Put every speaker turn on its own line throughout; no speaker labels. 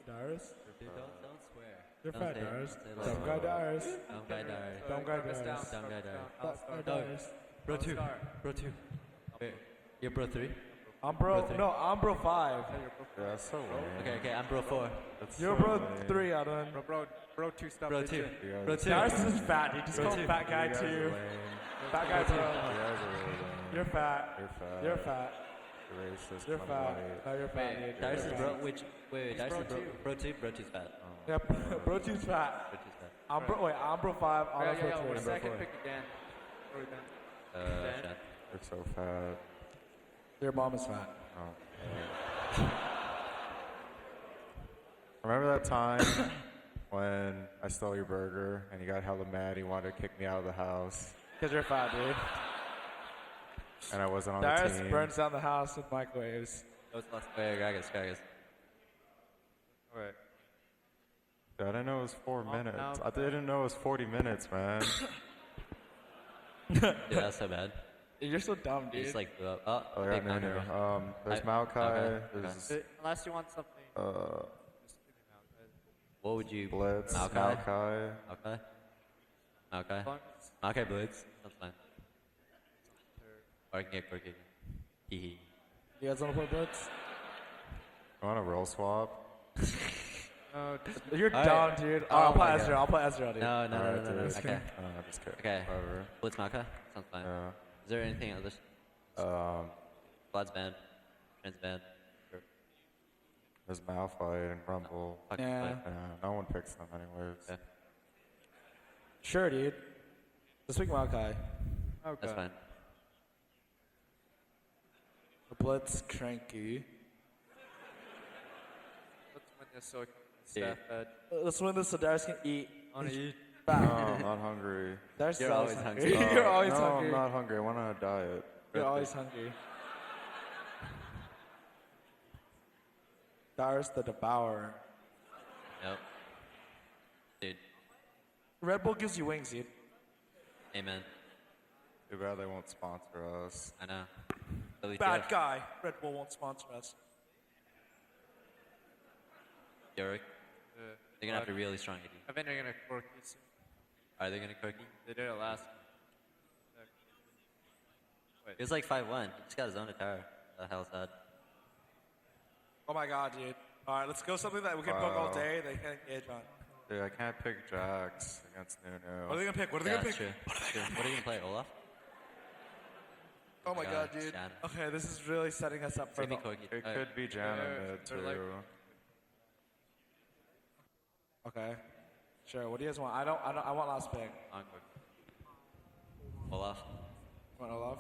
Darius.
Dude, don't swear.
You're
Don't
fat,
say it.
Darius.
Don't say
Dumb
it.
guy, Darius.
Dumb guy Darius.
Dumb guy, Darius.
Dumb guy Darius.
Dumb guy, Darius.
Bro 2. Bro 2. Wait, you're bro 3?
I'm bro.
three.
No, I'm bro 5.
Yeah, that's so lame.
Okay, I'm bro 4.
That's
You're
so
bro
lame.
3, Adam.
Bro, 2 stuff.
Bro 2.
You
Bro
guys-
2.
Darius is fat, dude. Just
Bro
call him
two.
fat guy
you guys are
2.
lame.
Fat guy 2.
You guys are really lame.
You're fat.
You're fat.
You're fat.
You're racist.
You're
come
fat.
white.
No, you're fat, dude.
Darius
You're
is
fat.
bro, wait, Darius is bro 2? Bro 2's fat.
Yep, bro 2's fat.
Bro 2's fat.
I'm bro 5. I'm
Yeah,
bro 3.
we're second pick again. Or then.
Shut.
You're so fat.
Your mom is fat.
Oh. Remember that time when I stole your burger and you got hella mad? You wanted to kick me out of the house,
Because you're fat, dude.
and I wasn't on the
Darius
team.
burns down the house with microwaves.
Wait, Gagas.
Wait.
Dude, I didn't know it was 4 minutes.
now-
I didn't know it was 40 minutes, man.
Dude, that's so bad.
You're so dumb,
You
dude.
just like blew up. Oh,
Oh yeah,
big
no,
Nunu.
no. There's
I-
Malachi.
okay,
There's
Unless you want something.
What would you...
Blitz.
Malachi?
Malachi.
Okay.
Fun.
Okay, Blitz. That's fine. Or I can get Quirky. Hee hee.
You guys want to play Blitz?
You want a roll swap?
No,
You're
All
dumb,
right.
dude.
Oh
I'll play
my
Ezreal.
God.
I'll play Ezreal, dude.
No.
Alright, dude.
Okay.
Just kidding.
Okay.
Whatever.
Blitz Malka? Sounds fine.
Yeah.
Is there anything else? Vlad's banned. Trent's banned. Sure.
There's Malphite and Rumble.
Fuck,
Yeah.
fight.
Yeah, no one picks them anyways.
Okay.
Sure, dude. Let's pick Malachi.
okay.
That's fine.
Blitz Cranky.
Let's win this so I can staff fed.
Let's win this so Darius can eat.
I wanna eat.
No,
Fat.
I'm not hungry.
Darius
You're
is always
always
hungry.
hungry.
You're always
no,
hungry.
I'm not hungry. I went on a diet.
You're always hungry. Darius the Devourer.
Yep. Dude.
Red Bull gives you wings, dude.
Amen.
Too bad they won't sponsor us.
I know. At least
Bad guy. Red Bull won't sponsor us.
Yorick. They're gonna have to really strong AD.
I think they're gonna quirk you soon.
Are they gonna Quirky?
They did it last.
It was like 5-1. He just got his own tower. The hell's that?
Oh my god, dude. Alright, let's go something that we can poke all day. They can't engage on.
Dude, I can't pick Jax against Nunu.
What are they gonna pick? What are they
Yeah,
gonna
that's
pick?
true. What are you gonna play, Olaf?
Oh my god, dude.
Shannon.
Okay, this is really setting us up for
Maybe
the...
Corgi.
It could be Janna mid
they're
too.
like-
Okay. Sure, what do you guys want? I want last pick.
On Corgi. Olaf.
You want Olaf?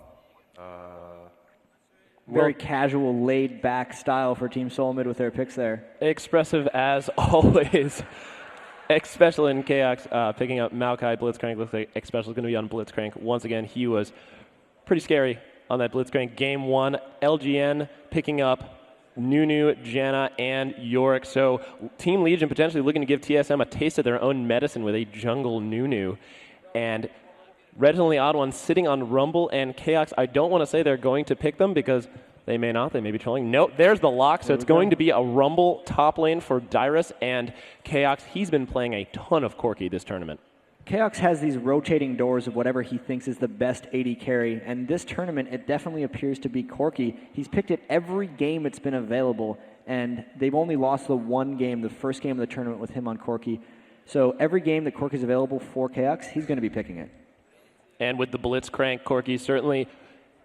Very casual, laid-back style for Team Solomid with their picks there.
Expressive as always. Especially in KX, picking up Malachi Blitzcrank. Looks like Especially is going to be on Blitzcrank. Once again, he was pretty scary on that Blitzcrank. Game 1, LGN picking up Nunu, Janna, and Yorick. So Team Legion potentially looking to give TSM a taste of their own medicine with a jungle Nunu. And Red and the odd one sitting on Rumble and Chaos. I don't want to say they're going to pick them because they may not. They may be trolling. Nope, there's the lock. So it's going to be a Rumble top lane for Dyrus and Chaos. He's been playing a ton of Corki this tournament.
Chaos has these rotating doors of whatever he thinks is the best AD carry, and this tournament, it definitely appears to be Corki. He's picked it every game it's been available, and they've only lost the one game, the first game of the tournament with him on Corki. So every game that Corki is available for Chaos, he's going to be picking it.
And with the Blitzcrank, Corki certainly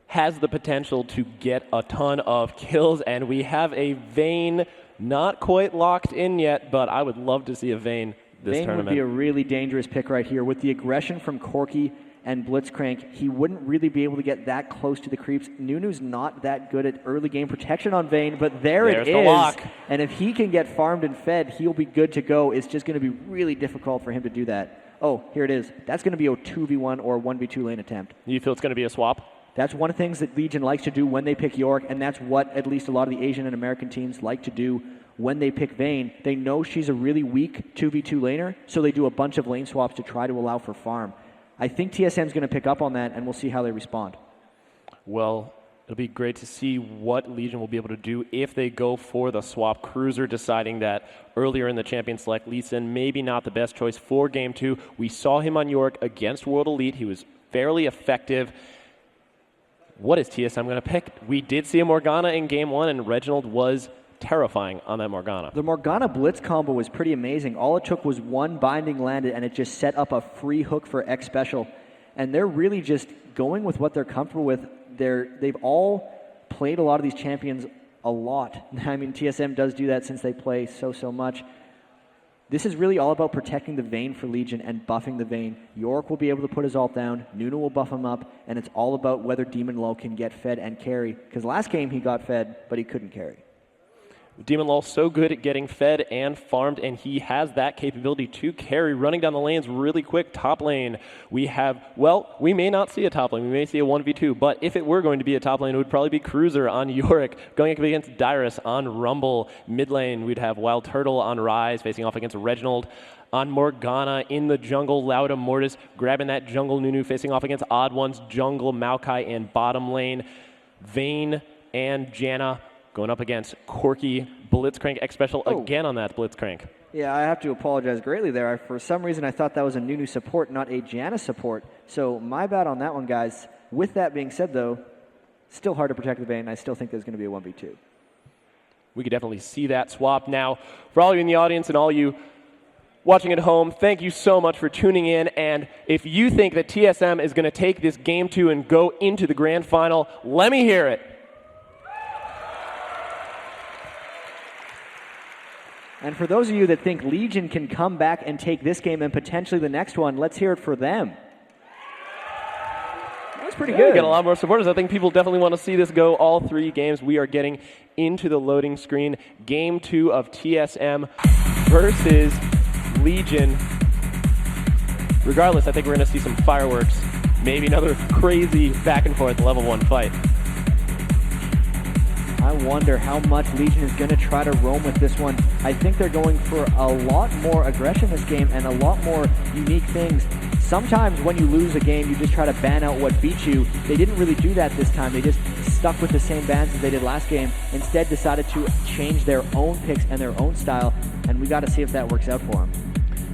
has the potential to get a ton of kills, and we have a Vayne not quite locked in yet, but I would love to see a Vayne this
Vayne
tournament.
would be a really dangerous pick right here. With the aggression from Corki and Blitzcrank, he wouldn't really be able to get that close to the creeps. Nunu's not that good at early game protection on Vayne, but
There's
it
the
is.
lock.
And if he can get farmed and fed, he'll be good to go. It's just going to be really difficult for him to do that. Oh, here it is. That's going to be a 2v1 or 1v2 lane attempt.
You feel it's going to be a swap?
That's one of the things that Legion likes to do when they pick York, and that's what at least a lot of the Asian and American teams like to do when they pick Vayne. They know she's a really weak 2v2 laner, so they do a bunch of lane swaps to try to allow for farm. I think TSM's going to pick up on that, and we'll see how they respond.
Well, It'll be great to see what Legion will be able to do if they go for the swap. Cruiser deciding that earlier in the Champion Select, Lee Sin maybe not the best choice for Game 2. We saw him on Yorick against World Elite. He was fairly effective. What is TSM going to pick? We did see a Morgana in Game 1, and Reginald was terrifying on that Morgana.
The Morgana Blitz combo was pretty amazing. All it took was one binding landed, and it just set up a free hook for X Special. And they're really just going with what they're comfortable with. They've all played a lot of these champions a lot. I mean, TSM does do that since they play so much. This is really all about protecting the Vayne for Legion and buffing the Vayne. Yorick will be able to put his ult down, Nunu will buff him up, and it's all about whether DemonLow can get fed and carry. Because last game he got fed, but he couldn't carry.
DemonLow so good at getting fed and farmed, and he has that capability to carry, running down the lanes really quick. Top lane, we have, well, we may not see a top lane. We may see a 1v2, but if it were going to be a top lane, it would probably be Cruiser on Yorick, going up against Dyrus on Rumble. Mid lane, we'd have Wild Turtle on Ryze, facing off against Reginald. On Morgana in the jungle, Lauda Mortis grabbing that jungle Nunu, facing off against Odd Ones, jungle, Maokai, and bottom lane. Vayne and Janna going up against Corki, Blitzcrank X Special again on that Blitzcrank.
Yeah, I have to apologize greatly there. For some reason, I thought that was a Nunu support, not a Janna support. So my bad on that one, guys. With that being said, though, still hard to protect the Vayne. I still think there's going to be a 1v2.
We could definitely see that swap. Now, for all of you in the audience and all you watching at home, thank you so much for tuning in. And if you think that TSM is going to take this Game 2 and go into the grand final, let me hear it.
And for those of you that think Legion can come back and take this game and potentially the next one, let's hear it for them. That was pretty good.
We got a lot more supporters. I think people definitely want to see this go all 3 games. We are getting into the loading screen. Game 2 of TSM versus Legion. Regardless, I think we're going to see some fireworks. Maybe another crazy back and forth level 1 fight.
I wonder how much Legion is going to try to roam with this one. I think they're going for a lot more aggression this game and a lot more unique things. Sometimes when you lose a game, you just try to ban out what beat you. They didn't really do that this time. They just stuck with the same bans as they did last game. Instead, decided to change their own picks and their own style, and we got to see if that works out for them.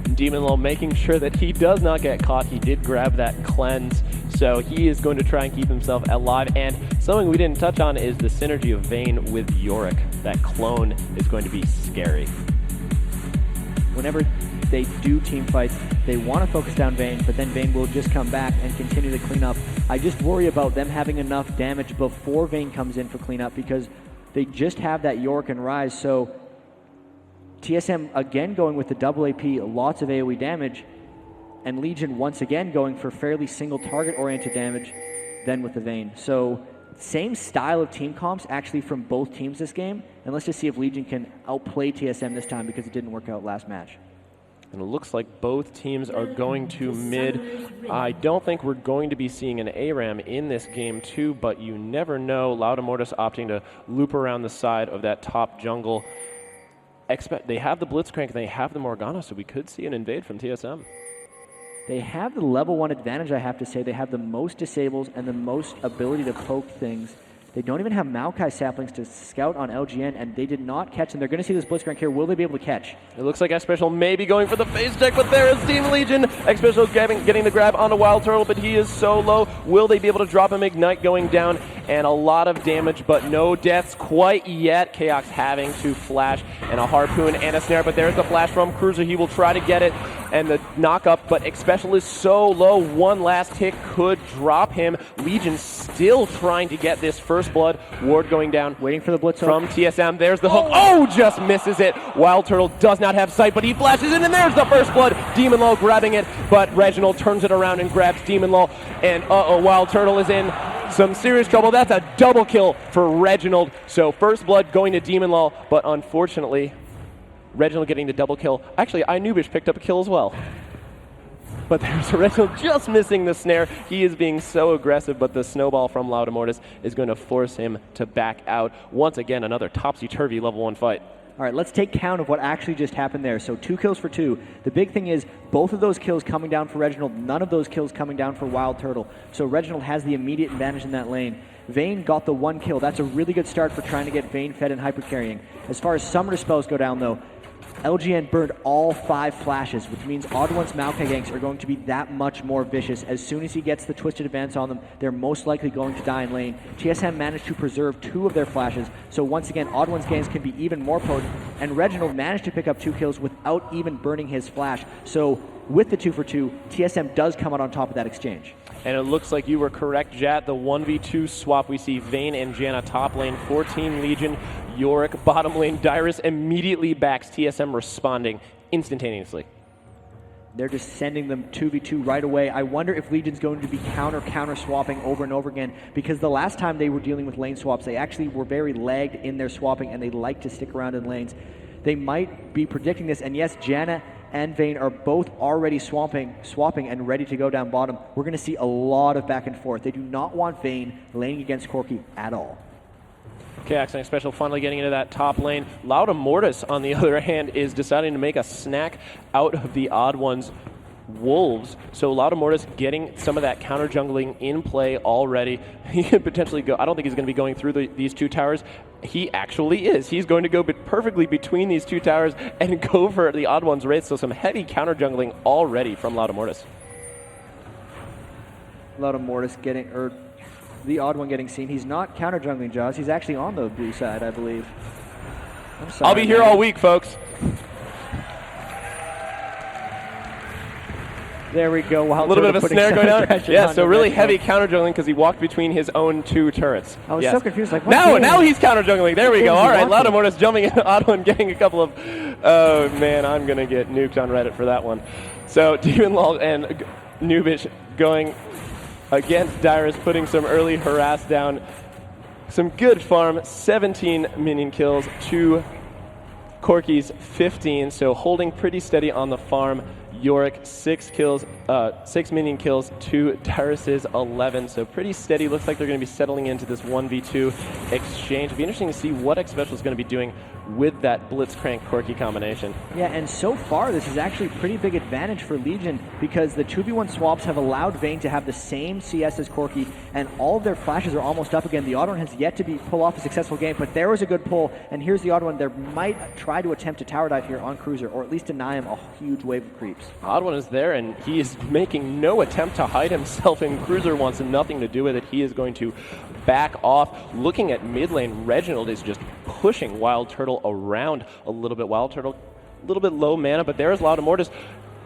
DemonLow making sure that he does not get caught. He did grab that cleanse, so he is going to try and keep himself alive. And something we didn't touch on is the synergy of Vayne with Yorick. That clone is going to be scary.
Whenever they do team fights, they want to focus down Vayne, but then Vayne will just come back and continue the cleanup. I just worry about them having enough damage before Vayne comes in for cleanup because they just have that Yorick and Ryze, so TSM again going with the double AP, lots of AoE damage, and Legion once again going for fairly single target oriented damage than with the Vayne. So same style of team comps actually from both teams this game, and let's just see if Legion can outplay TSM this time because it didn't work out last match.
And it looks like both teams are going to mid. I don't think we're going to be seeing an ARAM in this game too, but you never know. Lauda Mortis opting to loop around the side of that top jungle. They have the Blitzcrank and they have the Morgana, so we could see an invade from TSM.
They have the level 1 advantage, I have to say. They have the most disables and the most ability to poke things. They don't even have Maokai saplings to scout on LGN, and they did not catch them. They're going to see this Blitzcrank here. Will they be able to catch?
It looks like X Special may be going for the phase check, but there is Team Legion. X Special getting the grab on a Wild Turtle, but he is so low. Will they be able to drop him? Ignite going down, and a lot of damage, but no deaths quite yet. Chaos having to flash, and a harpoon and a snare, but there's the flash from Cruiser. He will try to get it, and the knock up, but X Special is so low. One last hit could drop him. Legion still trying to get this first blood. Ward going down.
Waiting for the blitz
from TSM. There's the hook. Oh, just misses it. Wild Turtle does not have sight, but he flashes in, and there's the first blood. DemonLow grabbing it, but Reginald turns it around and grabs DemonLow, and Wild Turtle is in some serious trouble. That's a double kill for Reginald. So first blood going to DemonLow, but unfortunately, Reginald getting the double kill. Actually, Inubish picked up a kill as well. But there's Reginald just missing the snare. He is being so aggressive, but the snowball from Lauda Mortis is going to force him to back out. Once again, another topsy-turvy level 1 fight.
All right, let's take count of what actually just happened there. So 2 kills for 2. The big thing is both of those kills coming down for Reginald, none of those kills coming down for Wild Turtle. So Reginald has the immediate advantage in that lane. Vayne got the 1 kill. That's a really good start for trying to get Vayne fed and hyper carrying. As far as summoner spells go down, though, LGN burned all 5 flashes, which means Odd One's Maokai ganks are going to be that much more vicious. As soon as he gets the Twisted Advance on them, they're most likely going to die in lane. TSM managed to preserve 2 of their flashes, so once again, Odd One's ganks can be even more potent, and Reginald managed to pick up 2 kills without even burning his flash. So with the 2 for 2, TSM does come out on top of that exchange.
And it looks like you were correct, Jat. The 1v2 swap, we see Vayne and Janna top lane, 14 Legion, Yorick bottom lane. Dyrus immediately backs TSM, responding instantaneously.
They're just sending them 2v2 right away. I wonder if Legion's going to be counter swapping over and over again, because the last time they were dealing with lane swaps, they actually were very lagged in their swapping, and they like to stick around in lanes. They might be predicting this, and yes, Janna and Vayne are both already swapping and ready to go down bottom. We're going to see a lot of back and forth. They do not want Vayne laning against Corki at all.
KX Special finally getting into that top lane. Lauda Mortis, on the other hand, is deciding to make a snack out of the Odd One's Wolves. So Lauda Mortis getting some of that counter jungling in play already. He could potentially go, I don't think he's going to be going through these 2 towers. He actually is. He's going to go perfectly between these 2 towers and go for the Odd One's Wraith. So some heavy counter jungling already from Lauda Mortis.
Lauda Mortis getting, or the Odd One getting seen. He's not counter jungling, Jaws. He's actually on the blue side, I believe. I'm sorry,
I'll be here all week, folks.
There we go.
A little bit of a snare going on. Yeah, so really heavy counter jungling because he walked between his own 2 turrets.
I was so confused. Like,
now he's counter jungling. There we go. All right, Lauda Mortis jumping into Odd One, getting a couple of. Oh man, I'm gonna get nuked on Reddit for that one. So DemonLol and Nubish going against Dyrus, putting some early harass down. Some good farm. 17 minion kills to Corki's 15. So holding pretty steady on the farm. Yorick, 6 minion kills to Dyrus's 11. So pretty steady. Looks like they're going to be settling into this 1v2 exchange. It'll be interesting to see what X Special is going to be doing with that Blitzcrank Corki combination.
Yeah, and so far this is actually a pretty big advantage for Legion, because the 2v1 swaps have allowed Vayne to have the same CS as Corki, and all of their flashes are almost up again. The Odd One has yet to pull off a successful game, but there was a good pull, and here's the Odd One. They might try to attempt a tower dive here on Cruiser, or at least deny him a huge wave of creeps.
Odd One is there, and he is making no attempt to hide himself, and Cruiser wants nothing to do with it. He is going to back off. Looking at mid lane, Reginald is just pushing Wild Turtle around a little bit. Wild Turtle, a little bit low mana, but there's Lauda Mortis.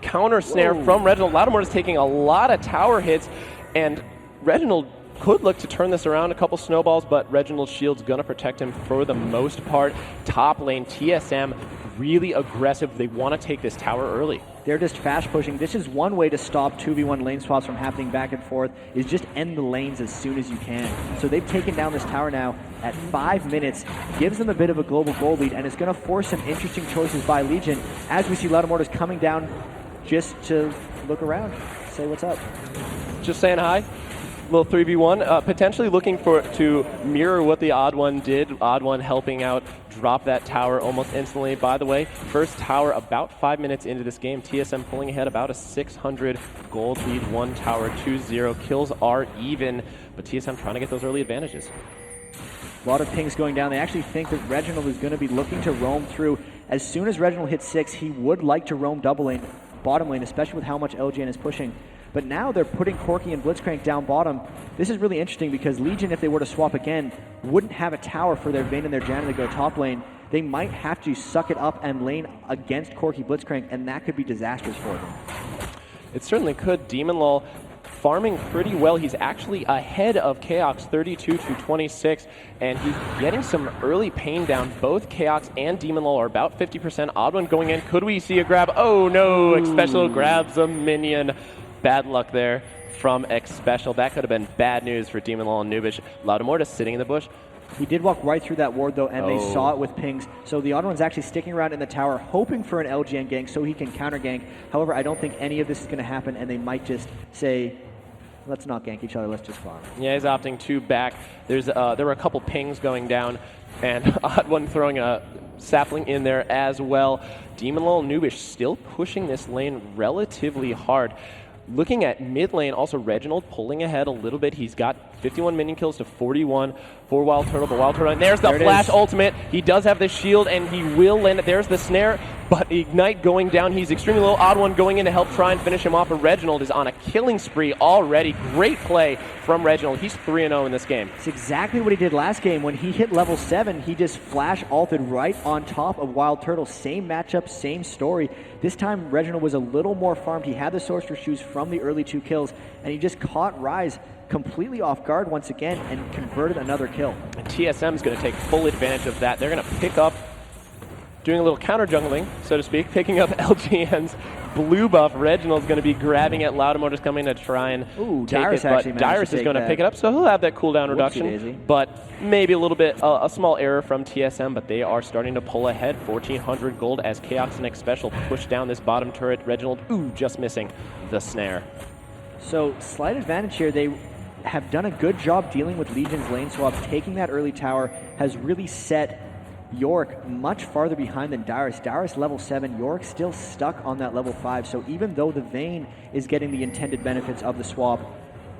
Counter snare from Reginald. Lauda Mortis taking a lot of tower hits, and Reginald could look to turn this around. A couple snowballs, but Reginald's shield's going to protect him for the most part. Top lane, TSM, really aggressive. They want to take this tower early.
They're just fast pushing. This is one way to stop 2v1 lane swaps from happening back and forth, is just end the lanes as soon as you can. So they've taken down this tower now at 5 minutes, gives them a bit of a global goal lead, and it's going to force some interesting choices by Legion, as we see Lauda Mortis coming down just to look around, say what's up.
Just saying hi. Little 3v1, potentially looking to mirror what the Odd One did. Odd One helping out drop that tower almost instantly. By the way, first tower about 5 minutes into this game. TSM pulling ahead about a 600 gold lead, 1 tower, 2-0. Kills are even, but TSM trying to get those early advantages.
A lot of pings going down. They actually think that Reginald is going to be looking to roam through. As soon as Reginald hits 6, he would like to roam double lane, bottom lane, especially with how much LGN is pushing. But now they're putting Corki and Blitzcrank down bottom. This is really interesting because Legion, if they were to swap again, wouldn't have a tower for their Vayne and their Janna to go top lane. They might have to suck it up and lane against Corki Blitzcrank, and that could be disastrous for them.
It certainly could. DemonLol farming pretty well. He's actually ahead of Chaos 32-26, and he's getting some early pain down. Both Chaos and DemonLol are about 50%. Odd One going in. Could we see a grab? Oh no, X Special grabs a minion. Bad luck there from X Special. That could have been bad news for DemonLol and Nubish. Lauda Mortis sitting in the bush.
He did walk right through that ward, though, and they saw it with pings. So the Odd One's actually sticking around in the tower, hoping for an LGN gank so he can counter gank. However, I don't think any of this is going to happen, and they might just say, let's not gank each other, let's just farm.
Yeah, he's opting to back. There were a couple pings going down, and Odd One throwing a sapling in there as well. DemonLol and Nubish still pushing this lane relatively hard. Looking at mid lane, also Reginald pulling ahead a little bit. He's got 51 minion kills to 41 for Wild Turtle. But Wild Turtle, and there's the flash ultimate. He does have the shield, and he will land it. There's the snare, but Ignite going down. He's extremely low. Odd One going in to help try and finish him off. But Reginald is on a killing spree already. Great play from Reginald. He's 3-0 in this game.
It's exactly what he did last game. When he hit level 7, he just flash ulted right on top of Wild Turtle. Same matchup, same story. This time, Reginald was a little more farmed. He had the Sorcerer Shoes from the early 2 kills, and he just caught Rise completely off guard once again and converted another kill.
And TSM is going to take full advantage of that. They're going to pick up, doing a little counter jungling, so to speak, picking up LGN's blue buff. Reginald's going to be grabbing it. Loudamortis coming to try and take
Dyrus
it, but Dyrus is going to pick it up, so he'll have that cooldown reduction. But maybe a little bit, a small error from TSM, but they are starting to pull ahead. 1,400 gold as Chaos and X Special push down this bottom turret. Reginald, just missing the snare.
So, slight advantage here. They have done a good job dealing with Legion's lane swaps. Taking that early tower has really set York much farther behind than Dyrus. Dyrus level 7, York still stuck on that level 5. So even though the Vayne is getting the intended benefits of the swap,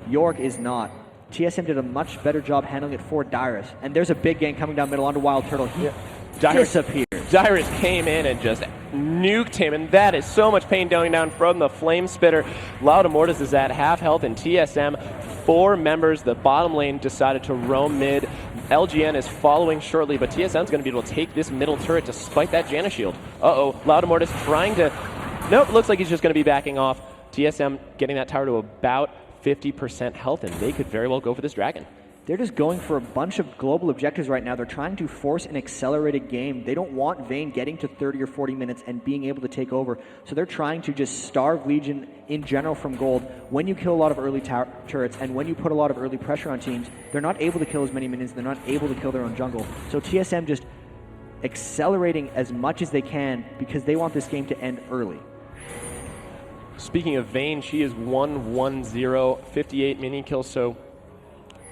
York is not. TSM did a much better job handling it for Dyrus. And there's a big gang coming down middle onto Wild Turtle. He disappeared.
Dyrus came in and just nuked him, and that is so much pain going down from the Flame Spitter. Loudamortis is at half health, and TSM, 4 members, the bottom lane decided to roam mid. LGN is following shortly, but TSM's going to be able to take this middle turret despite that Janna shield. Loudamortis trying to... Nope, looks like he's just going to be backing off. TSM getting that tower to about 50% health, and they could very well go for this dragon.
They're just going for a bunch of global objectives right now. They're trying to force an accelerated game. They don't want Vayne getting to 30 or 40 minutes and being able to take over. So they're trying to just starve Legion in general from gold. When you kill a lot of early turrets and when you put a lot of early pressure on teams, they're not able to kill as many minions. They're not able to kill their own jungle. So TSM just accelerating as much as they can because they want this game to end early.
Speaking of Vayne, she is 1-1-0, 58 minion kills, so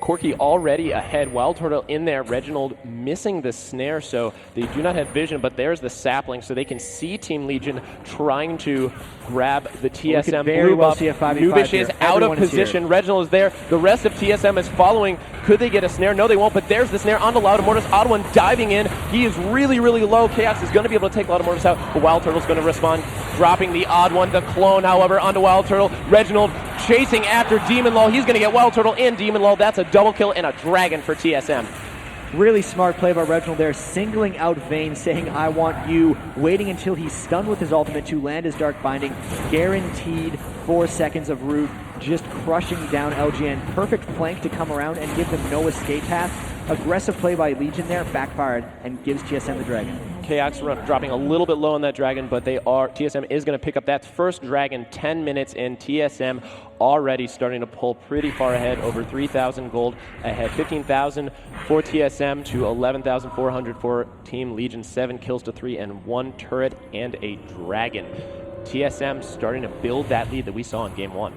Corki already ahead. Wild Turtle in there. Reginald missing the snare, so they do not have vision, but there's the sapling, so they can see Team Legion trying to grab the TSM blue buff. Nubish is out of position. Reginald is there. The rest of TSM is following. Could they get a snare? No, they won't, but there's the snare onto Loudamortis. Odd One diving in. He is really, really low. Chaos is going to be able to take Loudamortis out, but Wild Turtle's going to respond, dropping the Odd One. The clone, however, onto Wild Turtle. Reginald chasing after Demon Lull. He's going to get Wild Turtle and Demon Lull. That's a double kill and a dragon for TSM.
Really smart play by Reginald there, singling out Vayne, saying, I want you, waiting until he's stunned with his ultimate to land his Dark Binding. Guaranteed 4 seconds of root, just crushing down LGN. Perfect flank to come around and give them no escape path. Aggressive play by Legion there, backfired, and gives TSM the dragon.
KX dropping a little bit low on that dragon, but TSM is going to pick up that first dragon 10 minutes in. TSM already starting to pull pretty far ahead, over 3,000 gold ahead. 15,000 for TSM to 11,400 for Team Legion. 7 kills to 3 and 1 turret and a dragon. TSM starting to build that lead that we saw in Game 1.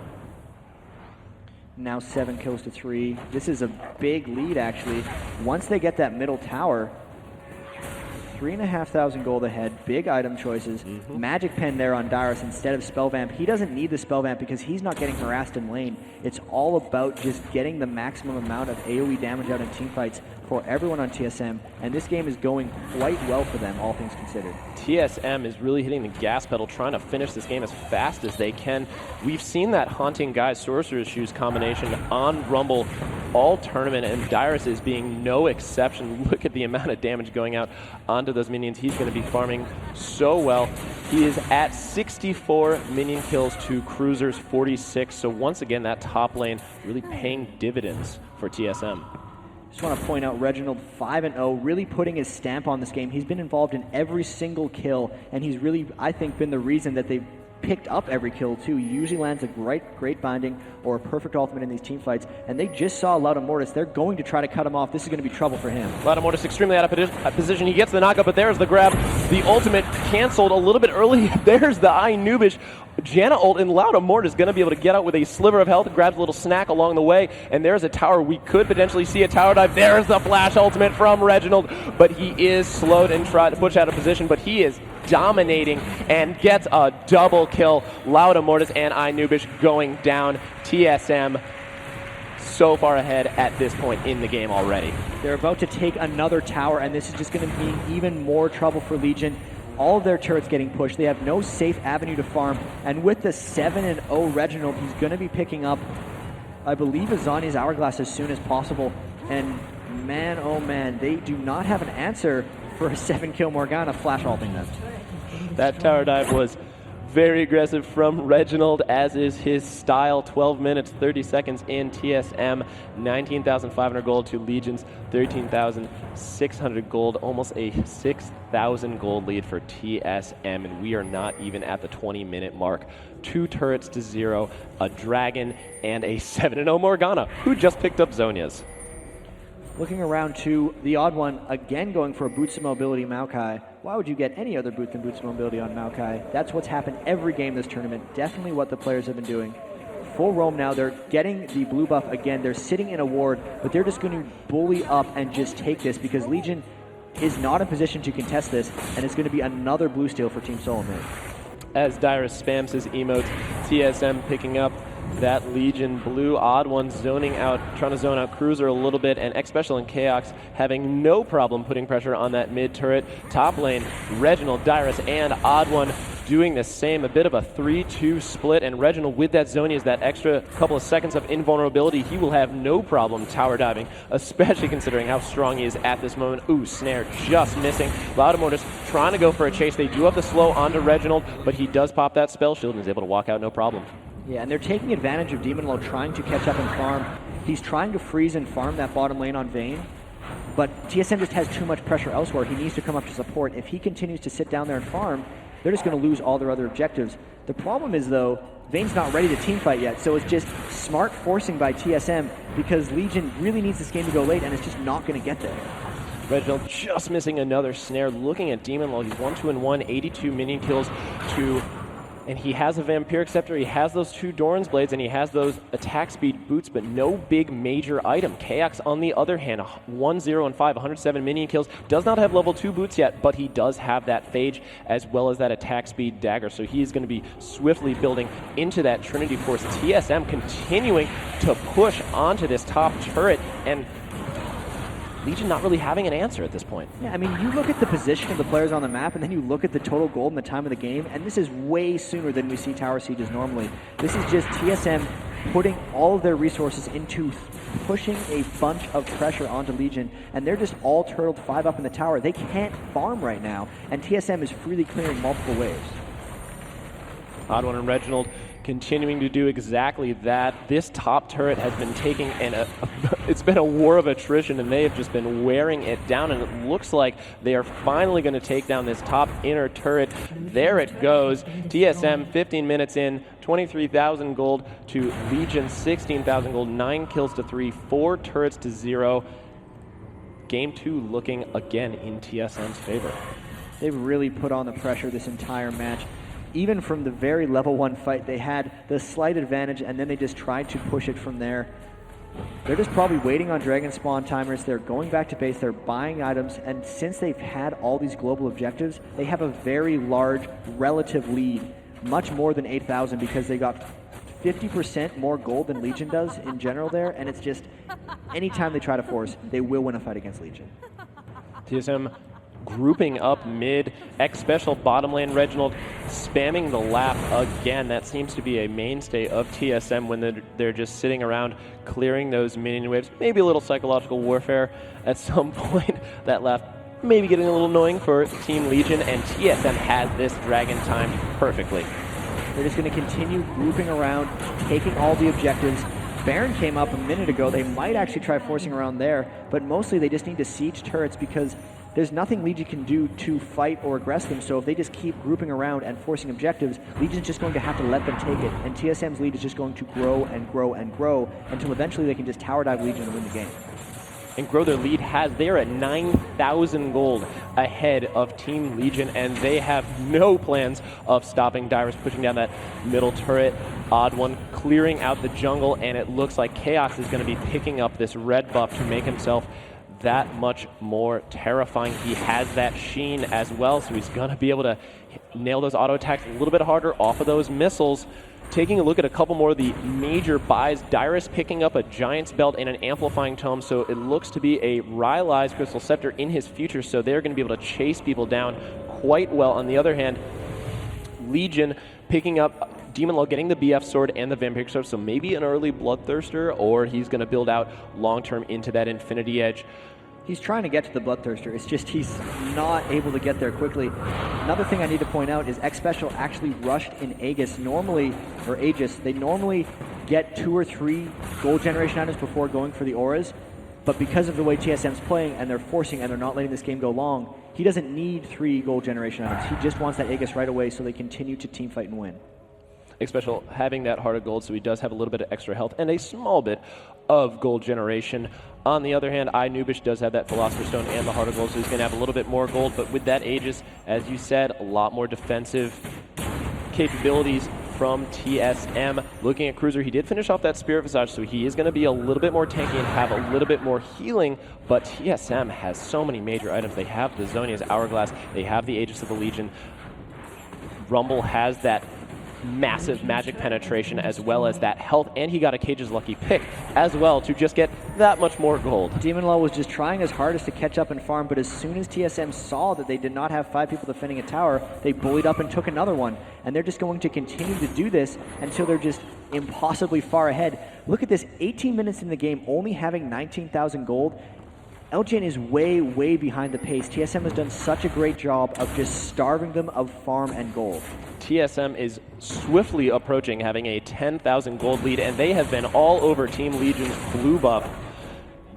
Now 7 kills to 3. This is a big lead, actually. Once they get that middle tower, 3,500 gold ahead, big item choices. Magic Pen there on Dyrus instead of Spell Vamp. He doesn't need the Spell Vamp because he's not getting harassed in lane. It's all about just getting the maximum amount of AoE damage out in teamfights for everyone on TSM, and this game is going quite well for them, all things considered.
TSM is really hitting the gas pedal, trying to finish this game as fast as they can. We've seen that Haunting Guise Sorcerer's Shoes combination on Rumble all tournament, and Dyrus is being no exception. Look at the amount of damage going out onto those minions. He's going to be farming so well. He is at 64 minion kills to Cruiser's 46, so once again that top lane really paying dividends for TSM.
Just want to point out Reginald 5-0, really putting his stamp on this game. He's been involved in every single kill, and he's really, I think, been the reason that they've picked up every kill too. He usually lands a great binding or a perfect ultimate in these team fights, and they just saw Loudamortis. They're going to try to cut him off. This is going to be trouble for him.
Loudamortis extremely out of position. He gets the knockup, but there's the grab. The ultimate canceled a little bit early. There's the Nubish. Janna ult, and Loudamortis is going to be able to get out with a sliver of health, grabs a little snack along the way, and there's a tower. We could potentially see a tower dive. There's the flash ultimate from Reginald, but he is slowed and tried to push out of position, but he is dominating and gets a double kill. Lauda Mortis and Inubish going down. TSM so far ahead at this point in the game already.
They're about to take another tower, and this is just going to mean even more trouble for Legion. All of their turrets getting pushed. They have no safe avenue to farm, and with the 7-0 Reginald, he's going to be picking up, I believe, Azani's Hourglass as soon as possible. And man, oh man, they do not have an answer for a 7-kill Morgana flash ulting them.
That tower dive was very aggressive from Reginald, as is his style. 12 minutes, 30 seconds in. TSM, 19,500 gold to Legion's 13,600 gold. Almost a 6,000 gold lead for TSM, and we are not even at the 20-minute mark. 2 turrets to 0, a Dragon, and a 7-0 Morgana, who just picked up Zhonya's.
Looking around to the odd one, again going for a boots of mobility Maokai. Why would you get any other boot than boots of mobility on Maokai? That's what's happened every game this tournament. Definitely what the players have been doing. Full roam now. They're getting the blue buff again. They're sitting in a ward, but they're just going to bully up and just take this because Legion is not in position to contest this, and it's going to be another blue steal for Team Solomon.
As Dyrus spams his emotes, TSM picking up that Legion blue. Odd one zoning out, trying to zone out Cruiser a little bit, and X Special and Chaos having no problem putting pressure on that mid turret. Top lane, Reginald, Dyrus, and Odd one doing the same. A bit of a 3-2 split, and Reginald with that Zonias, that extra couple of seconds of invulnerability, he will have no problem tower diving, especially considering how strong he is at this moment. Ooh, snare just missing. Loudamortis trying to go for a chase. They do have the slow onto Reginald, but he does pop that spell shield and is able to walk out no problem.
Yeah, and they're taking advantage of DemonLo trying to catch up and farm. He's trying to freeze and farm that bottom lane on Vayne, but TSM just has too much pressure elsewhere. He needs to come up to support. If he continues to sit down there and farm, they're just going to lose all their other objectives. The problem is, though, Vayne's not ready to teamfight yet, so it's just smart forcing by TSM because Legion really needs this game to go late, and it's just not going to get there.
Reginald just missing another snare. Looking at DemonLo, he's 1-2-1, 82 minion kills to... And he has a Vampiric Scepter, he has those 2 Doran's Blades, and he has those attack speed boots, but no big major item. Kaox, on the other hand, 1-0-5, 107 minion kills, does not have level 2 boots yet, but he does have that Phage as well as that attack speed dagger, so he's going to be swiftly building into that Trinity Force. TSM continuing to push onto this top turret, and Legion not really having an answer at this point.
Yeah, I mean, you look at the position of the players on the map, and then you look at the total gold and the time of the game, and this is way sooner than we see tower sieges normally. This is just TSM putting all of their resources into pushing a bunch of pressure onto Legion, and they're just all turtled 5 up in the tower. They can't farm right now, and TSM is freely clearing multiple waves.
Odd one and Reginald continuing to do exactly that. This top turret has been taking it's been a war of attrition, and they have just been wearing it down, and it looks like they are finally going to take down this top inner turret. There it goes. TSM 15 minutes in, 23,000 gold to Legion, 16,000 gold, 9 kills to 3, 4 turrets to 0. Game 2 looking again in TSM's favor.
They've really put on the pressure this entire match. Even from the very level 1 fight, they had the slight advantage, and then they just tried to push it from there. They're just probably waiting on Dragon Spawn timers. They're going back to base. They're buying items, and since they've had all these global objectives, they have a very large relative lead, much more than 8,000, because they got 50% more gold than Legion does in general there, and it's just anytime they try to force, they will win a fight against Legion.
TSM grouping up mid, X Special bottom lane, Reginald spamming the lap again. That seems to be a mainstay of TSM when they're just sitting around clearing those minion waves. Maybe a little psychological warfare at some point. That lap maybe getting a little annoying for Team Legion, and TSM has this dragon timed perfectly.
They're just going to continue grouping around, taking all the objectives. Baron came up a minute ago. They might actually try forcing around there, but mostly they just need to siege turrets because there's nothing Legion can do to fight or aggress them, so if they just keep grouping around and forcing objectives, Legion's just going to have to let them take it, and TSM's lead is just going to grow and grow and grow until eventually they can just tower dive Legion and win the game.
And grow their lead. They're at 9,000 gold ahead of Team Legion, and they have no plans of stopping. Dyrus pushing down that middle turret. Odd one clearing out the jungle, and it looks like Chaos is going to be picking up this red buff to make himself that much more terrifying. He has that sheen as well, so he's going to be able to nail those auto attacks a little bit harder off of those missiles. Taking a look at a couple more of the major buys, Dyrus picking up a Giant's Belt and an Amplifying Tome, so it looks to be a Rylai's Crystal Scepter in his future, so they're going to be able to chase people down quite well. On the other hand, Legion picking up Demonlaw, getting the BF Sword and the Vampiric Sword, so maybe an early Bloodthirster, or he's going to build out long-term into that Infinity Edge.
He's trying to get to the Bloodthirster. It's just he's not able to get there quickly. Another thing I need to point out is X Special actually rushed in Aegis. Normally, or Aegis, they normally get 2 or 3 gold generation items before going for the auras. But because of the way TSM's playing and they're forcing and they're not letting this game go long, he doesn't need 3 gold generation items. He just wants that Aegis right away so they continue to team fight and win.
X Special having that Heart of Gold, so he does have a little bit of extra health and a small bit of gold generation. On the other hand, Nubish does have that Philosopher's Stone and the Heart of Gold, so he's going to have a little bit more gold, but with that Aegis, as you said, a lot more defensive capabilities from TSM. Looking at Cruiser, he did finish off that Spirit Visage, so he is going to be a little bit more tanky and have a little bit more healing, but TSM has so many major items. They have the Zonia's Hourglass, they have the Aegis of the Legion. Rumble has that massive magic penetration as well as that health, and he got a Cage's Lucky Pick as well to just get that much more gold.
Demonlaw was just trying his hardest to catch up and farm, but as soon as TSM saw that they did not have 5 people defending a tower, they bullied up and took another one. And they're just going to continue to do this until they're just impossibly far ahead. Look at this, 18 minutes in the game, only having 19,000 gold. LGN is way, way behind the pace. TSM has done such a great job of just starving them of farm and gold.
TSM is swiftly approaching having a 10,000 gold lead, and they have been all over Team Legion's blue buff.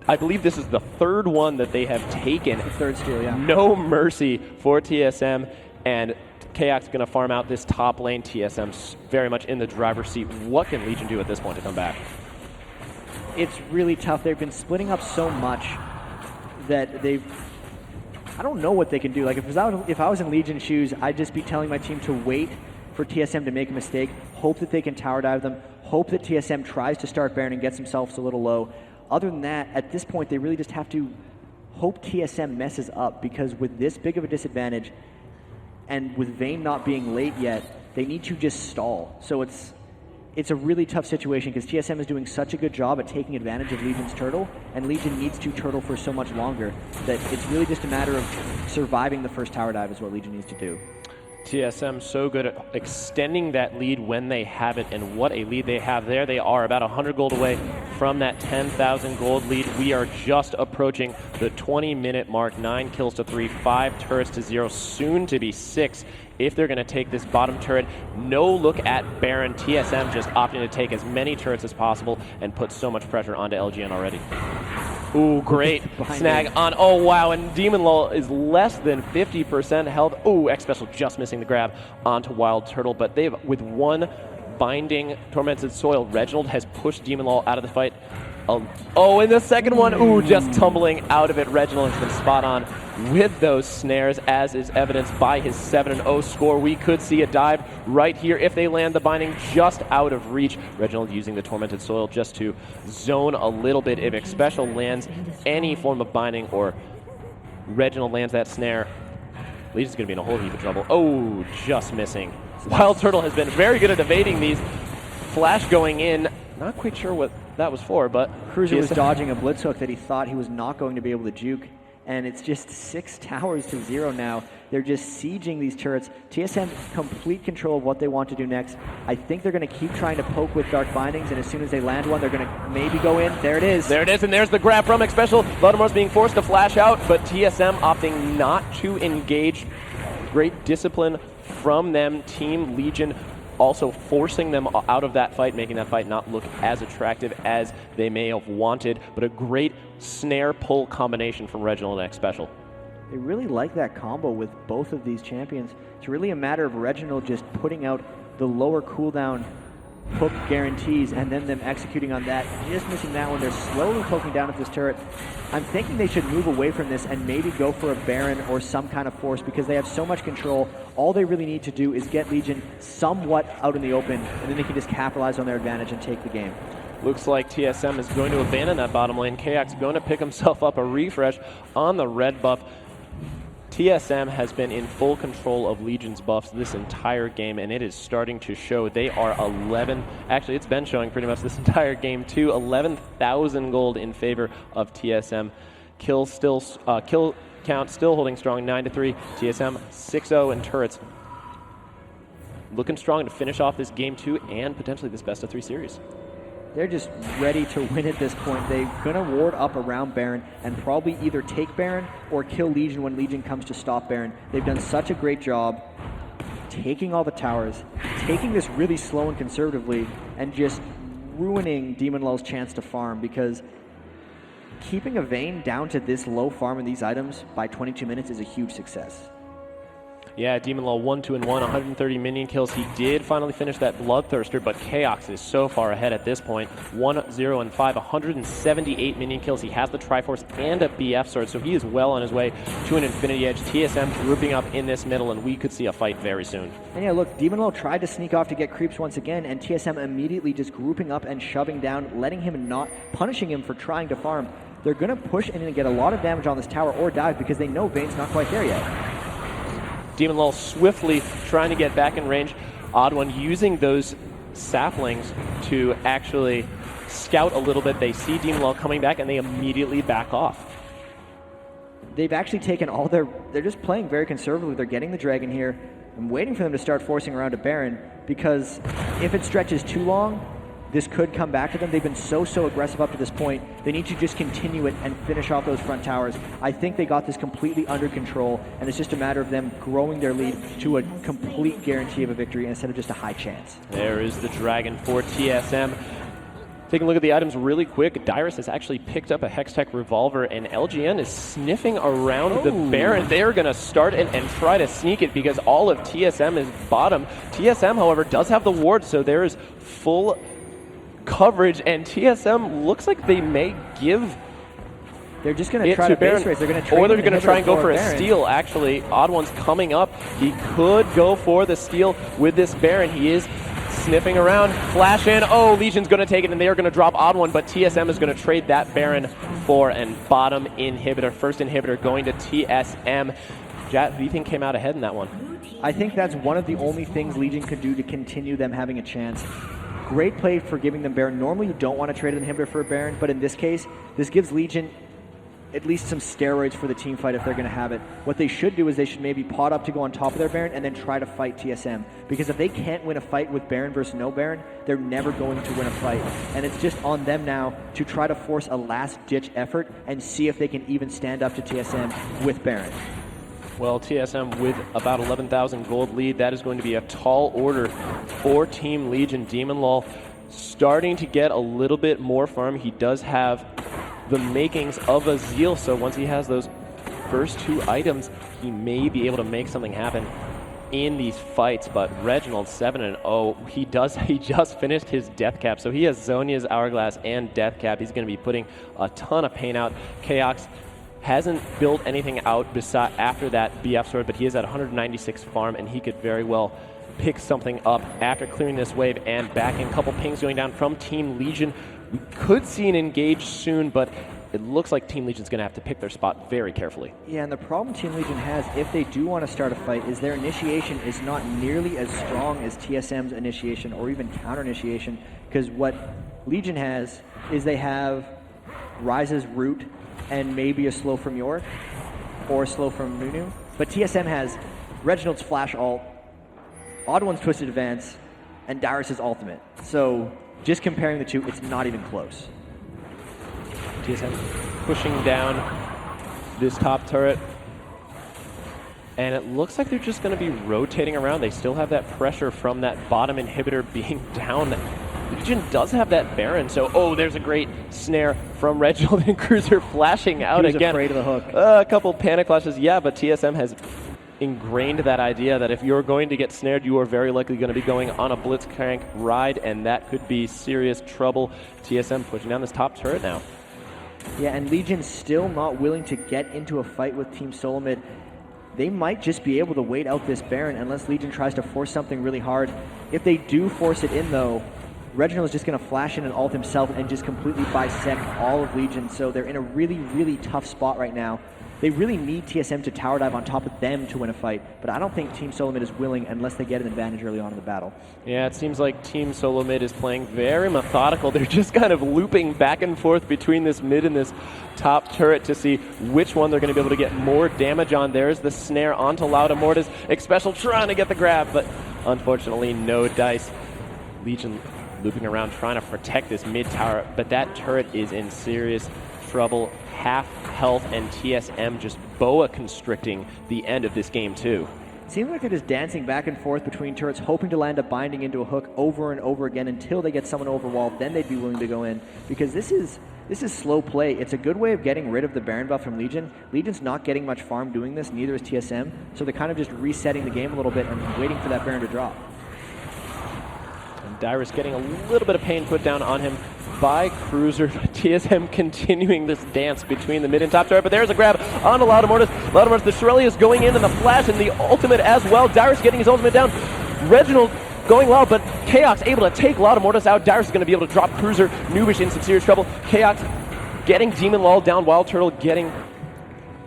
I believe this is the 3rd one that they have taken.
The 3rd steal, yeah.
No mercy for TSM, and Kaok's going to farm out this top lane. TSM's very much in the driver's seat. What can Legion do at this point to come back?
It's really tough. They've been splitting up so much that I don't know what they can do. Like if I was in Legion shoes, I'd just be telling my team to wait for TSM to make a mistake, hope that they can tower dive them, hope that TSM tries to start Baron and gets themselves a little low. Other than that, at this point, they really just have to hope TSM messes up, because with this big of a disadvantage and with Vayne not being late yet, they need to just stall. So it's a really tough situation because TSM is doing such a good job at taking advantage of Legion's turtle, and Legion needs to turtle for so much longer that it's really just a matter of surviving the first tower dive is what Legion needs to do.
TSM so good at extending that lead when they have it, and what a lead they have there. They are about 100 gold away from that 10,000 gold lead. We are just approaching the 20-minute mark. 9 kills to 3, 5 turrets to 0, soon to be 6 if they're going to take this bottom turret. No look at Baron. TSM just opting to take as many turrets as possible and put so much pressure onto LGN already. Ooh, great snag on, oh wow, and Demonlaw is less than 50% health. Ooh, X Special just missing the grab onto Wild Turtle, but they've, with one binding Tormented Soil, Reginald has pushed Demonlaw out of the fight. Oh, and the second one, ooh, just tumbling out of it. Reginald has been spot on with those snares, as is evidenced by his 7-0 score. We could see a dive right here if they land the binding just out of reach. Reginald using the Tormented Soil just to zone a little bit. If X Special lands any form of binding or Reginald lands that snare, Legion's going to be in a whole heap of trouble. Oh, just missing. Wild Turtle has been very good at evading these. Flash going in. Not quite sure what that was for, but
Cruiser was dodging a blitz hook that he thought he was not going to be able to juke, and it's just 6 towers to 0 now. They're just sieging these turrets. TSM complete control of what they want to do next. I think they're going to keep trying to poke with Dark Bindings, and as soon as they land one, they're going to maybe go in. There it is.
There it is, and there's the grab from X Special. Vladimirov's being forced to flash out, but TSM opting not to engage. Great discipline from them. Team Legion also forcing them out of that fight, making that fight not look as attractive as they may have wanted, but a great snare pull combination from Reginald and X Special.
They really like that combo with both of these champions. It's really a matter of Reginald just putting out the lower cooldown hook guarantees and then them executing on that. Just missing that one. They're slowly poking down at this turret. I'm thinking they should move away from this and maybe go for a Baron or some kind of force because they have so much control. All they really need to do is get Legion somewhat out in the open, and then they can just capitalize on their advantage and take the game.
Looks like TSM is going to abandon that bottom lane. Kaok's going to pick himself up a refresh on the red buff. TSM has been in full control of Legion's buffs this entire game, and it is starting to show. They are 11. Actually, it's been showing pretty much this entire game too. 11,000 gold in favor of TSM. Kill count still holding strong, 9-3. TSM 6-0 in turrets. Looking strong to finish off this game 2 and potentially this best of 3 series.
They're just ready to win at this point. They're going to ward up around Baron and probably either take Baron or kill Legion when Legion comes to stop Baron. They've done such a great job taking all the towers, taking this really slow and conservatively, and just ruining DemonLoL's chance to farm, because keeping a Vayne down to this low farm in these items by 22 minutes is a huge success.
Yeah, DemonLoL 1-2-1, 130 minion kills. He did finally finish that Bloodthirster, but Kaox is so far ahead at this point. 1-0-5, 178 minion kills. He has the Triforce and a BF sword, so he is well on his way to an Infinity Edge. TSM grouping up in this middle, and we could see a fight very soon.
And yeah, look, DemonLoL tried to sneak off to get creeps once again, and TSM immediately just grouping up and shoving down, letting him not, punishing him for trying to farm. They're going to push in and get a lot of damage on this tower or dive because they know Vayne's not quite there yet.
DemonLoL swiftly trying to get back in range. Odd1 using those saplings to actually scout a little bit. They see DemonLoL coming back and they immediately back off.
They've actually taken all they're just playing very conservatively. They're getting the dragon here. I'm waiting for them to start forcing around to Baron, because if it stretches too long, this could come back to them. They've been so aggressive up to this point. They need to just continue it and finish off those front towers. I think they got this completely under control, and it's just a matter of them growing their lead to a complete guarantee of a victory instead of just a high chance.
There is the dragon for TSM. Taking a look at the items really quick, Dyrus has actually picked up a Hextech Revolver, and LGN is sniffing around the Baron. They're going to start and try to sneak it because all of TSM is bottom. TSM, however, does have the ward, so there is full coverage, and TSM looks like they may give.
They're just going to try to base race. They're going to trade,
or they're going to try and go for
Baron.
a steal. Actually, Odd1's coming up. He could go for the steal with this Baron. He is sniffing around. Flash in. Oh, Legion's going to take it, and they are going to drop Odd1, but TSM is going to trade that Baron for a bottom inhibitor. First inhibitor going to TSM. Jat, who do you think came out ahead in that one?
I think that's one of the only things Legion could do to continue them having a chance. Great play for giving them Baron. Normally you don't want to trade an inhibitor for a Baron, but in this case, this gives Legion at least some steroids for the team fight if they're going to have it. What they should do is they should maybe pot up to go on top of their Baron and then try to fight TSM. Because if they can't win a fight with Baron versus no Baron, they're never going to win a fight. And it's just on them now to try to force a last-ditch effort and see if they can even stand up to TSM with Baron.
Well, TSM with about 11,000 gold lead. That is going to be a tall order for Team Legion. DemonLoL starting to get a little bit more farm. He does have the makings of a Zeal, so once he has those first 2 items, he may be able to make something happen in these fights. But Reginald 7-0, he just finished his death cap, so he has Zonia's Hourglass and death cap. He's going to be putting a ton of pain out. Kaox hasn't built anything out after that BF sword, but he is at 196 farm, and he could very well pick something up after clearing this wave and backing. A couple pings going down from Team Legion. We could see an engage soon, but it looks like Team Legion's going to have to pick their spot very carefully.
Yeah, and the problem Team Legion has, if they do want to start a fight, is their initiation is not nearly as strong as TSM's initiation or even counter initiation, because what Legion has is they have Ryze's root and maybe a slow from York or a slow from Nunu. But TSM has Reginald's flash ult, Odd1's twisted advance, and Dyrus' ultimate. So just comparing the two, it's not even close.
TSM pushing down this top turret. And it looks like they're just going to be rotating around. They still have that pressure from that bottom inhibitor being down. Legion does have that Baron, so there's a great snare from Reginald and Cruiser flashing out
He was
again.
afraid of the hook.
A couple panic flashes, yeah, but TSM has ingrained that idea that if you're going to get snared, you are very likely going to be going on a Blitzcrank ride, and that could be serious trouble. TSM pushing down this top turret now.
Yeah, and Legion's still not willing to get into a fight with Team Solomid. They might just be able to wait out this Baron unless Legion tries to force something really hard. If they do force it in, though, Reginald is just going to flash in and ult himself and just completely bisect all of Legion. So they're in a really, really tough spot right now. They really need TSM to tower dive on top of them to win a fight, but I don't think Team Solo Mid is willing unless they get an advantage early on in the battle.
Yeah, it seems like Team Solo Mid is playing very methodical. They're just kind of looping back and forth between this mid and this top turret to see which one they're going to be able to get more damage on. There's the snare onto Lauda Mortis. Xpecial trying to get the grab, but unfortunately no dice. Legion looping around trying to protect this mid tower, but that turret is in serious trouble. Half health, and TSM just boa constricting the end of this game too.
Seems like they're just dancing back and forth between turrets, hoping to land a binding into a hook over and over again until they get someone overwalled. Then they'd be willing to go in, because this is slow play. It's a good way of getting rid of the Baron buff from Legion. Legion's not getting much farm doing this, neither is TSM, so they're kind of just resetting the game a little bit and waiting for that Baron to drop.
And Dyrus getting a little bit of pain put down on him by Cruiser. TSM continuing this dance between the mid and top turret, but there's a grab onto Lauda Mortis. Lauda Mortis, the Shirley is going in, and the flash and the ultimate as well. Dyrus getting his ultimate down. Reginald going loud, but Chaos able to take Lauda Mortis out. Dyrus is going to be able to drop Cruiser. Nubish in some serious trouble. Chaos getting Demon Lull down. Wild Turtle getting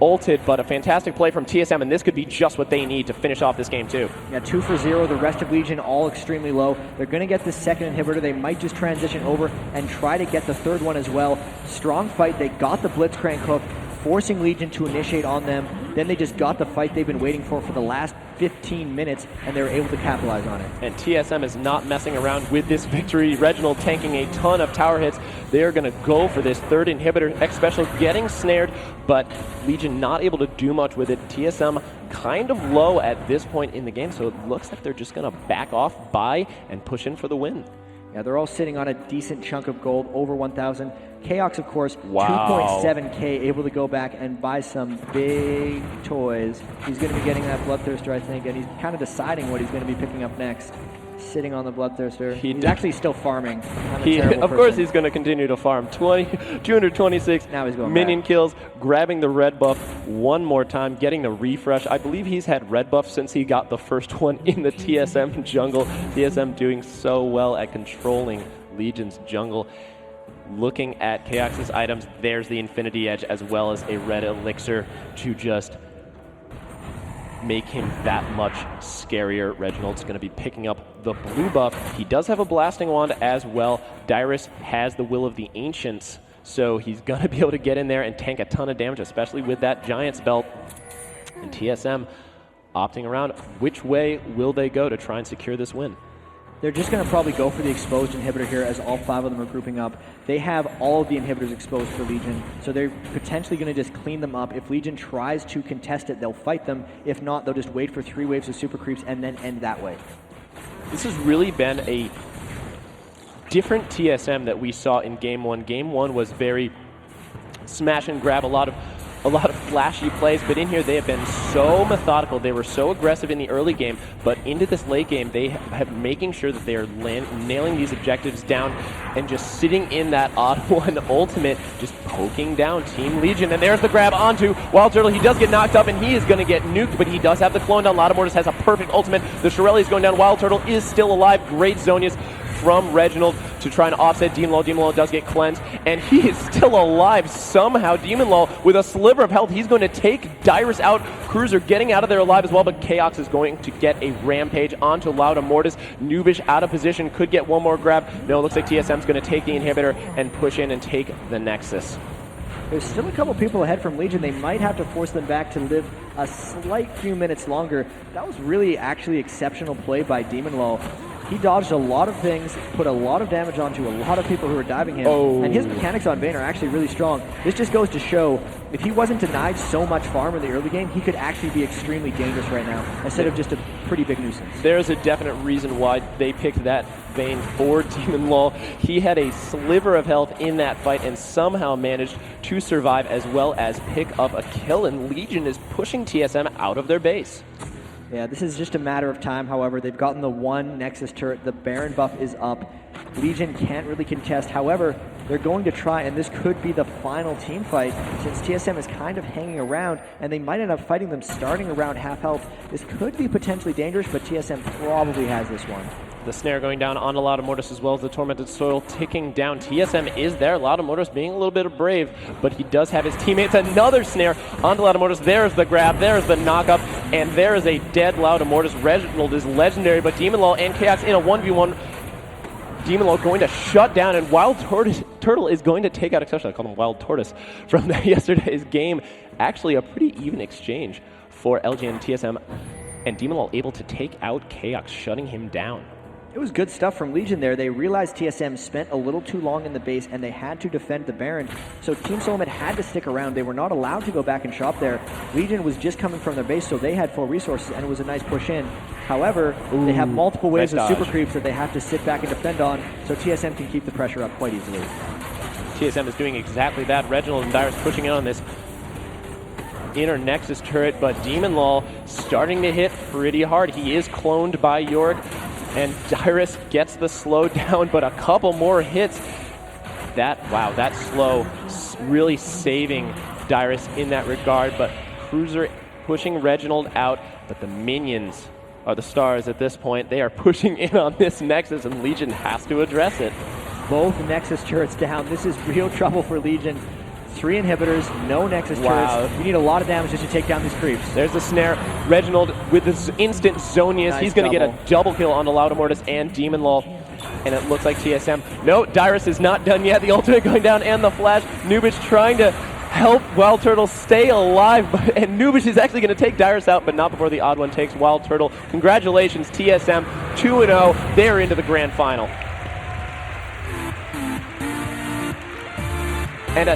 ulted, but a fantastic play from TSM, and this could be just what they need to finish off this game too.
Yeah, 2 for 0. The rest of Legion all extremely low. They're going to get the second inhibitor. They might just transition over and try to get the third one as well. Strong fight. They got the Blitzcrank hook, forcing Legion to initiate on them. Then they just got the fight they've been waiting for the last 15 minutes, and they were able to capitalize on it.
And TSM is not messing around with this victory. Reginald tanking a ton of tower hits. They are going to go for this third inhibitor. Xpecial getting snared, but Legion not able to do much with it. TSM kind of low at this point in the game, so it looks like they're just going to back off, buy, and push in for the win.
Yeah, they're all sitting on a decent chunk of gold, over 1,000. Chaos, of course,
Wow.
2.7k, able to go back and buy some big toys. He's going to be getting that Bloodthirster, I think, and he's kind of deciding what he's going to be picking up next. Sitting on the Bloodthirster. He's actually still farming.
Of course he's going to continue to farm. 226
now he's going
minion
back.
kills, grabbing the red buff one more time, getting the refresh. I believe he's had red buff since he got the first one in the TSM jungle. TSM doing so well at controlling Legion's jungle. Looking at Chaos's items, there's the Infinity Edge as well as a red elixir to just make him that much scarier. Reginald's going to be picking up the blue buff. He does have a blasting wand as well. Dyrus has the Will of the Ancients, so he's going to be able to get in there and tank a ton of damage, especially with that Giant's Belt. And TSM opting around. Which way will they go to try and secure this win?
They're just going to probably go for the exposed inhibitor here, as all 5 of them are grouping up. They have all of the inhibitors exposed for Legion, so they're potentially going to just clean them up. If Legion tries to contest it, they'll fight them. If not, they'll just wait for 3 waves of super creeps and then end that way.
This has really been a different TSM that we saw in Game 1. Game 1 was very smash and grab, a lot of flashy plays, but in here they have been so methodical. They were so aggressive in the early game, but into this late game they have making sure that they are nailing these objectives down and just sitting in that odd one ultimate, just poking down Team Legion. And there's the grab onto Wild Turtle. He does get knocked up and he is going to get nuked, but he does have the clone down. Lauda Mortis has a perfect ultimate. The Shirley is going down. Wild Turtle is still alive. Great Zonius from Reginald to try and offset Demon Lull. Demon Lull does get cleansed, and he is still alive somehow. Demon Lull with a sliver of health. He's going to take Dyrus out. Cruiser getting out of there alive as well, but Chaos is going to get a rampage onto Lauda Mortis. Nubish out of position, could get one more grab. No, it looks like TSM's going to take the inhibitor and push in and take the Nexus.
There's still a couple people ahead from Legion. They might have to force them back to live a slight few minutes longer. That was really actually exceptional play by Demon Lull. He dodged a lot of things, put a lot of damage onto a lot of people who were diving him, and his mechanics on Vayne are actually really strong. This just goes to show, if he wasn't denied so much farm in the early game, he could actually be extremely dangerous right now, instead of just a pretty big nuisance.
There's a definite reason why they picked that Vayne for Demon Lull. He had a sliver of health in that fight and somehow managed to survive as well as pick up a kill, and Legion is pushing TSM out of their base.
Yeah, this is just a matter of time, however. They've gotten the 1 Nexus turret. The Baron buff is up. Legion can't really contest. However, they're going to try, and this could be the final team fight, since TSM is kind of hanging around, and they might end up fighting them starting around half health. This could be potentially dangerous, but TSM probably has this one.
The snare going down on Loudamortis as well as the Tormented Soil ticking down. TSM is there. Loudamortis being a little bit brave, but he does have his teammates. Another snare onto Loudamortis. There's the grab. There's the knockup. And there is a dead Loudamortis. Reginald is legendary, but DemonLaw and Chaos in a 1v1. DemonLaw going to shut down, and Wild Turtle is going to take out, especially I call him Wild Tortoise, from yesterday's game. Actually, a pretty even exchange for LG and TSM, and DemonLaw able to take out Chaos, shutting him down.
It was good stuff from Legion there. They realized TSM spent a little too long in the base and they had to defend the Baron. So Team Solomon had to stick around. They were not allowed to go back and shop there. Legion was just coming from their base, so they had full resources and it was a nice push in. However, they have multiple waves
nice
of super
dodge.
creeps that they have to sit back and defend on, so TSM can keep the pressure up quite easily.
TSM is doing exactly that. Reginald and Dyrus pushing in on this inner Nexus turret, but DemonLaw starting to hit pretty hard. He is cloned by Yorick, and Dyrus gets the slow down, but a couple more hits. That slow really saving Dyrus in that regard, but Cruiser pushing Reginald out, but the minions are the stars at this point. They are pushing in on this Nexus, and Legion has to address it.
Both Nexus turrets down. This is real trouble for Legion. 3 inhibitors, no Nexus turrets. You need a lot of damage just to take down these creeps.
There's the snare. Reginald with his instant Zonius.
Nice
He's going to get a double kill on Loudamortis and DemonLaw. And it looks like TSM. No, Dyrus is not done yet. The ultimate going down and the flash. Nubich trying to help Wild Turtle stay alive. And Nubich is actually going to take Dyrus out, but not before the odd one takes Wild Turtle. Congratulations, TSM. 2-0. They're into the grand final. And